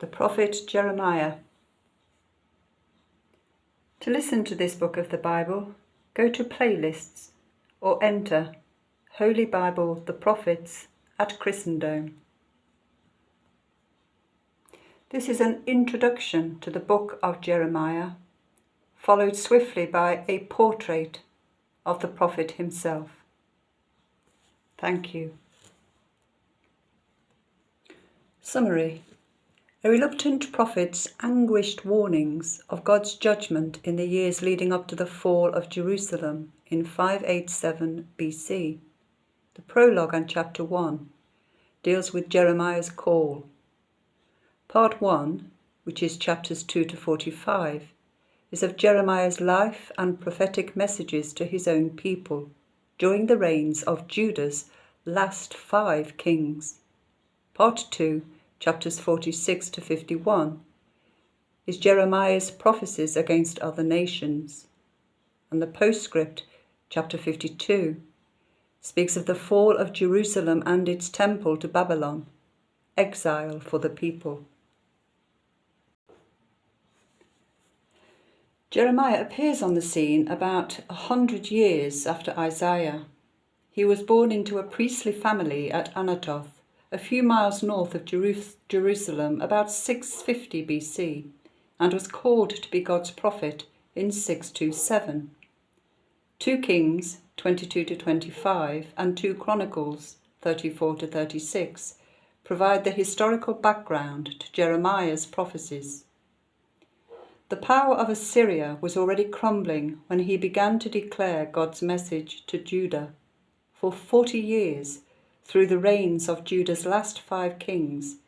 The prophet Jeremiah. To listen to this book of the Bible, go to playlists or enter Holy Bible, the Prophets at Christendom. This is an introduction to the book of Jeremiah, followed swiftly by a portrait of the prophet himself. Thank you. Summary. A reluctant prophet's anguished warnings of God's judgment in the years leading up to the fall of Jerusalem in 587 BC. The prologue and chapter 1 deals with Jeremiah's call. Part 1, which is chapters 2 to 45, is of Jeremiah's life and prophetic messages to his own people during the reigns of Judah's last 5 kings. Part 2, chapters 46 to 51, is Jeremiah's prophecies against other nations, and the postscript, chapter 52, speaks of the fall of Jerusalem and its temple to Babylon, exile for the people. Jeremiah appears on the scene about 100 years after Isaiah. He was born into a priestly family at Anathoth, a few miles north of Jerusalem, about 650 BC, and was called to be God's prophet in 627. 2 Kings 22 to 25 and 2 Chronicles 34 to 36 provide the historical background to Jeremiah's prophecies. The power of Assyria was already crumbling when he began to declare God's message to Judah. For 40 years, through the reigns of Judah's last 5 kings,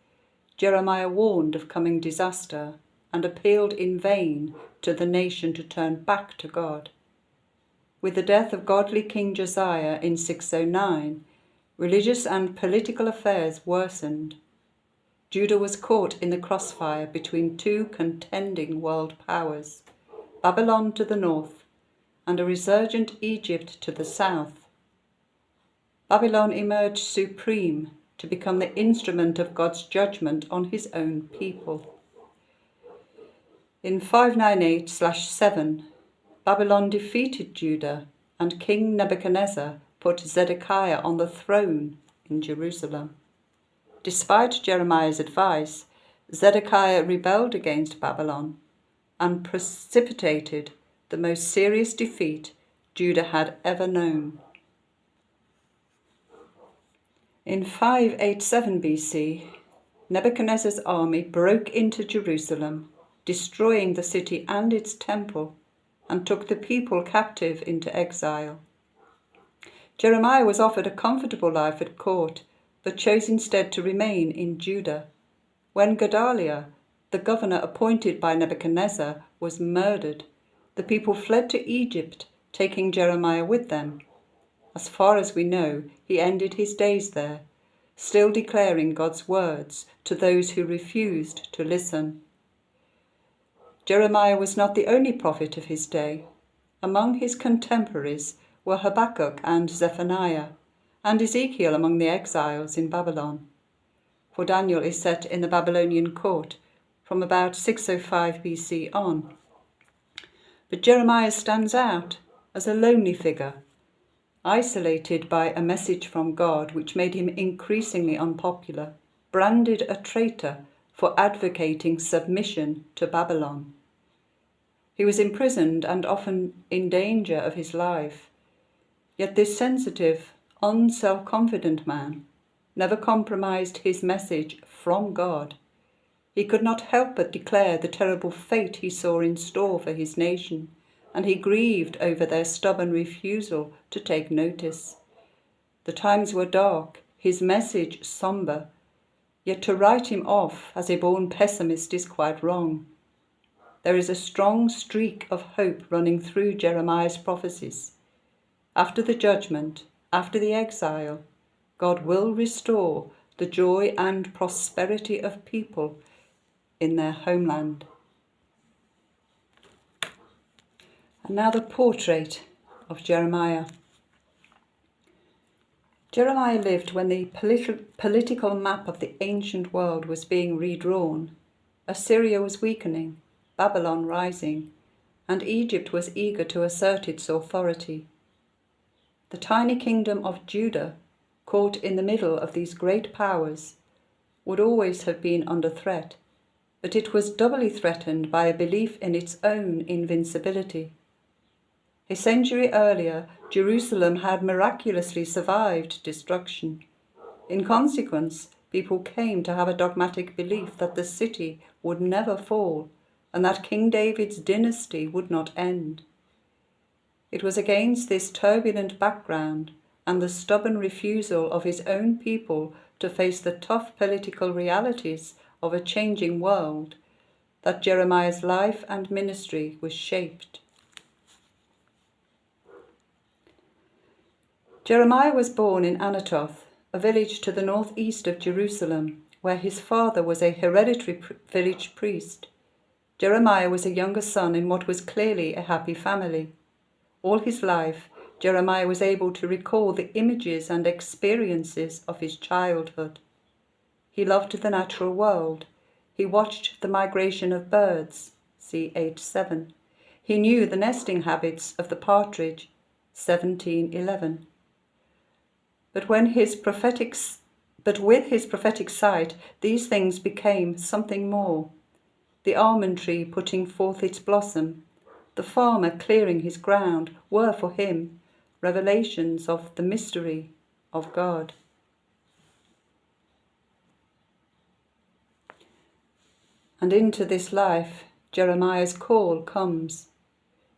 Jeremiah warned of coming disaster and appealed in vain to the nation to turn back to God. With the death of godly King Josiah in 609, religious and political affairs worsened. Judah was caught in the crossfire between 2 contending world powers, Babylon to the north and a resurgent Egypt to the south. Babylon emerged supreme to become the instrument of God's judgment on his own people. In 598/7, Babylon defeated Judah and King Nebuchadnezzar put Zedekiah on the throne in Jerusalem. Despite Jeremiah's advice, Zedekiah rebelled against Babylon and precipitated the most serious defeat Judah had ever known. In 587 BC, Nebuchadnezzar's army broke into Jerusalem, destroying the city and its temple, and took the people captive into exile. Jeremiah was offered a comfortable life at court, but chose instead to remain in Judah. When Gedaliah, the governor appointed by Nebuchadnezzar, was murdered, the people fled to Egypt, taking Jeremiah with them. As far as we know, he ended his days there, still declaring God's words to those who refused to listen. Jeremiah was not the only prophet of his day. Among his contemporaries were Habakkuk and Zephaniah, and Ezekiel among the exiles in Babylon. For Daniel is set in the Babylonian court from about 605 BC on. But Jeremiah stands out as a lonely figure, isolated by a message from God which made him increasingly unpopular, branded a traitor for advocating submission to Babylon. He was imprisoned and often in danger of his life. Yet this sensitive, unself-confident man never compromised his message from God. He could not help but declare the terrible fate he saw in store for his nation, and he grieved over their stubborn refusal to take notice. The times were dark, his message sombre, yet to write him off as a born pessimist is quite wrong. There is a strong streak of hope running through Jeremiah's prophecies. After the judgment, after the exile, God will restore the joy and prosperity of people in their homeland. And now the portrait of Jeremiah. Jeremiah lived when the political map of the ancient world was being redrawn Assyria was weakening, Babylon rising, and Egypt was eager to assert its authority. The tiny kingdom of Judah, caught in the middle of these great powers, would always have been under threat, but it was doubly threatened by a belief in its own invincibility. A century earlier, Jerusalem had miraculously survived destruction. In consequence, people came to have a dogmatic belief that the city would never fall and that King David's dynasty would not end. It was against this turbulent background and the stubborn refusal of his own people to face the tough political realities of a changing world that Jeremiah's life and ministry was shaped. Jeremiah was born in Anatoth, a village to the northeast of Jerusalem, where his father was a hereditary village priest. Jeremiah was a younger son in what was clearly a happy family. All his life, Jeremiah was able to recall the images and experiences of his childhood. He loved the natural world. He watched the migration of birds, see 8:7. He knew the nesting habits of the partridge, 17:11. But with his prophetic sight, these things became something more. The almond tree putting forth its blossom, the farmer clearing his ground, were for him revelations of the mystery of God. And into this life, Jeremiah's call comes.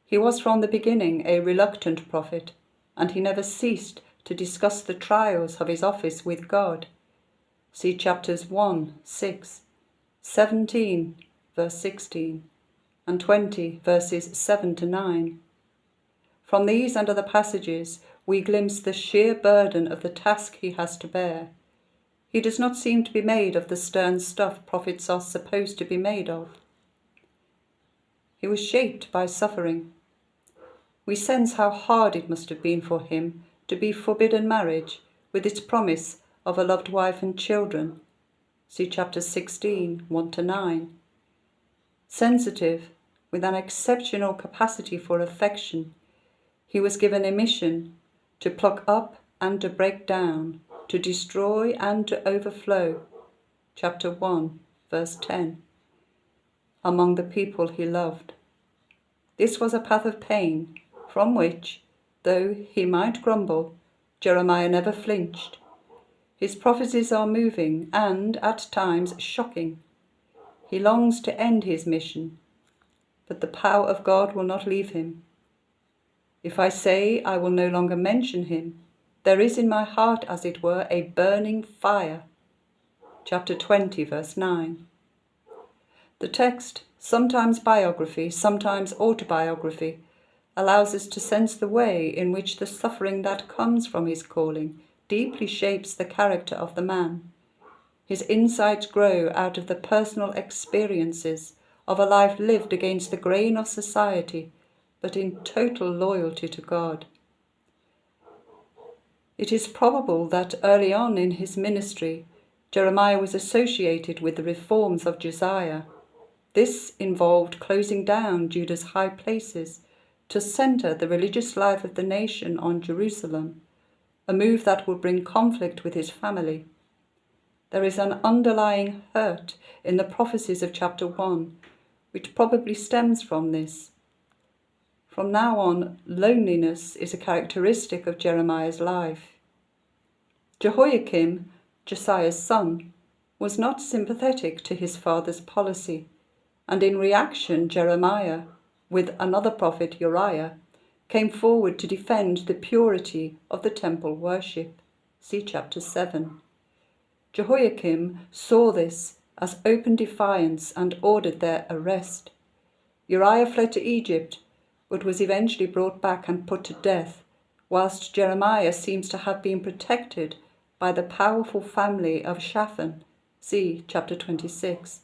He was from the beginning a reluctant prophet, and he never ceased to discuss the trials of his office with God. See chapters 1, 6, 17, verse 16, and 20, verses 7 to 9. From these and other passages, we glimpse the sheer burden of the task he has to bear. He does not seem to be made of the stern stuff prophets are supposed to be made of. He was shaped by suffering. We sense how hard it must have been for him to be forbidden marriage with its promise of a loved wife and children. See chapter 16, 1 to 9. Sensitive, with an exceptional capacity for affection, he was given a mission to pluck up and to break down, to destroy and to overflow. Chapter 1, verse 10. Among the people he loved. This was a path of pain, from which, though he might grumble, Jeremiah never flinched. His prophecies are moving and, at times, shocking. He longs to end his mission, but the power of God will not leave him. If I say I will no longer mention him, there is in my heart, as it were, a burning fire. Chapter 20, verse 9. The text, sometimes biography, sometimes autobiography, allows us to sense the way in which the suffering that comes from his calling deeply shapes the character of the man. His insights grow out of the personal experiences of a life lived against the grain of society, but in total loyalty to God. It is probable that early on in his ministry, Jeremiah was associated with the reforms of Josiah. This involved closing down Judah's high places to center the religious life of the nation on Jerusalem, a move that would bring conflict with his family. There is an underlying hurt in the prophecies of chapter 1, which probably stems from this. From now on, loneliness is a characteristic of Jeremiah's life. Jehoiakim, Josiah's son, was not sympathetic to his father's policy, and in reaction Jeremiah, with another prophet Uriah, came forward to defend the purity of the temple worship. See chapter 7. Jehoiakim saw this as open defiance and ordered their arrest. Uriah fled to Egypt, but was eventually brought back and put to death, whilst Jeremiah seems to have been protected by the powerful family of Shaphan, see chapter 26,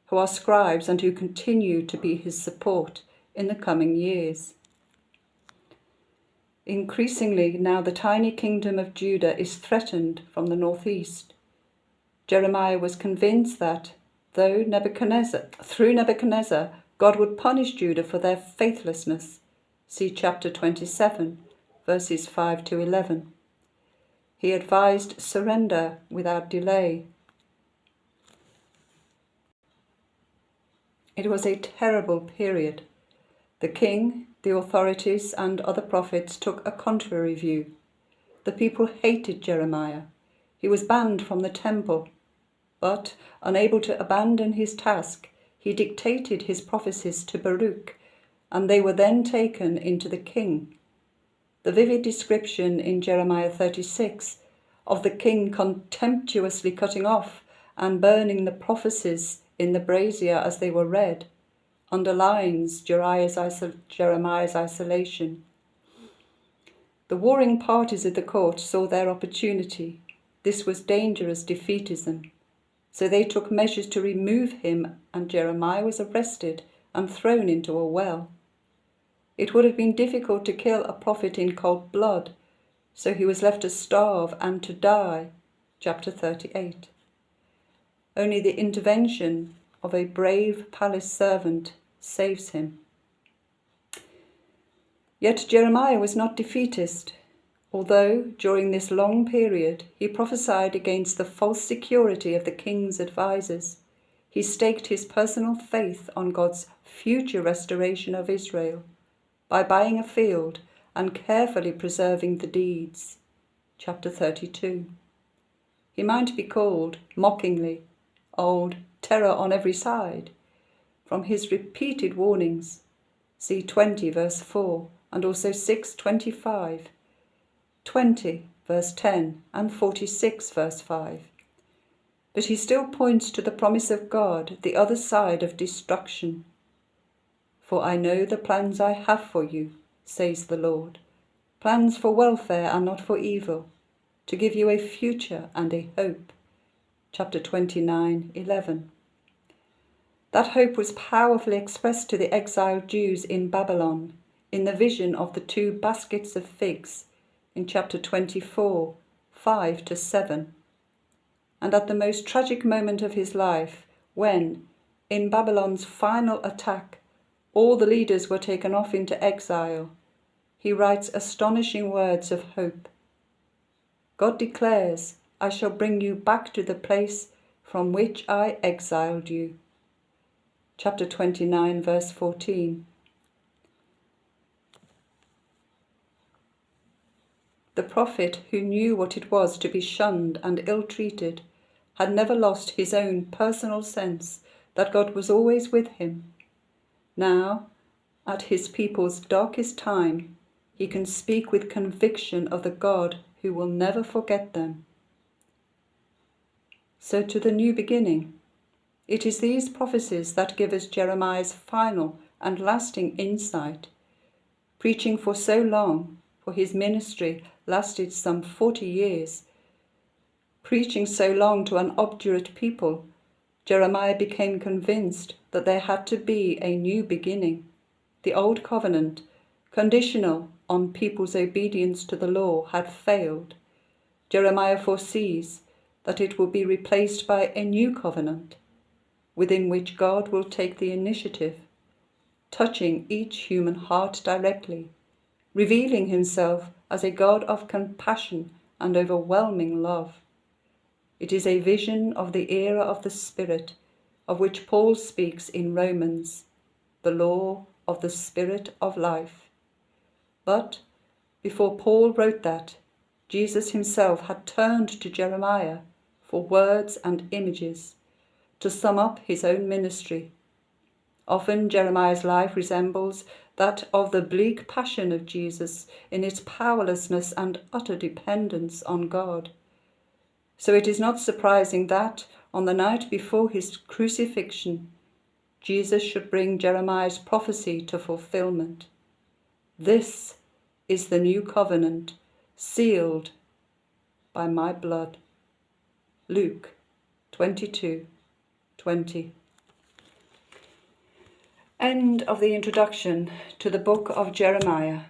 who are scribes and who continue to be his support in the coming years. Increasingly now the tiny kingdom of Judah is threatened from the northeast. Jeremiah was convinced that, through Nebuchadnezzar, God would punish Judah for their faithlessness. See chapter 27, verses 5 to 11. He advised surrender without delay. It was a terrible period. The king, the authorities, and other prophets took a contrary view. The people hated Jeremiah. He was banned from the temple. But, unable to abandon his task, he dictated his prophecies to Baruch, and they were then taken into the king. The vivid description in Jeremiah 36 of the king contemptuously cutting off and burning the prophecies in the brazier as they were read underlines Jeremiah's isolation. The warring parties of the court saw their opportunity. This was dangerous defeatism. So they took measures to remove him, and Jeremiah was arrested and thrown into a well. It would have been difficult to kill a prophet in cold blood, so he was left to starve and to die. Chapter 38. Only the intervention of a brave palace servant saves him. Yet Jeremiah was not defeatist. Although, during this long period, he prophesied against the false security of the king's advisers, he staked his personal faith on God's future restoration of Israel by buying a field and carefully preserving the deeds. Chapter 32. He might be called, mockingly, old terror on every side, from his repeated warnings. See 20 verse 4 and also 6:25. 20 verse 10 and 46 verse 5. But he still points to the promise of God, the other side of destruction. For I know the plans I have for you, says the Lord, plans for welfare and not for evil, to give you a future and a hope. Chapter 29:11. That hope was powerfully expressed to the exiled Jews in Babylon in the vision of the 2 baskets of figs in chapter 24, 5 to 7. And at the most tragic moment of his life, when, in Babylon's final attack, all the leaders were taken off into exile, he writes astonishing words of hope. God declares, I shall bring you back to the place from which I exiled you. Chapter 29, verse 14. The prophet, who knew what it was to be shunned and ill-treated, had never lost his own personal sense that God was always with him. Now, at his people's darkest time, he can speak with conviction of the God who will never forget them. So to the new beginning. It is these prophecies that give us Jeremiah's final and lasting insight. Preaching for so long, for his ministry lasted some 40 years. Preaching so long to an obdurate people, Jeremiah became convinced that there had to be a new beginning. The old covenant, conditional on people's obedience to the law, had failed. Jeremiah foresees that it will be replaced by a new covenant, within which God will take the initiative, touching each human heart directly, revealing himself as a God of compassion and overwhelming love. It is a vision of the era of the Spirit, of which Paul speaks in Romans, the law of the Spirit of life. But before Paul wrote that, Jesus himself had turned to Jeremiah for words and images to sum up his own ministry. Often Jeremiah's life resembles that of the bleak passion of Jesus in its powerlessness and utter dependence on God. So it is not surprising that, on the night before his crucifixion, Jesus should bring Jeremiah's prophecy to fulfillment. This is the new covenant, sealed by my blood. Luke 22:20. End of the introduction to the book of Jeremiah.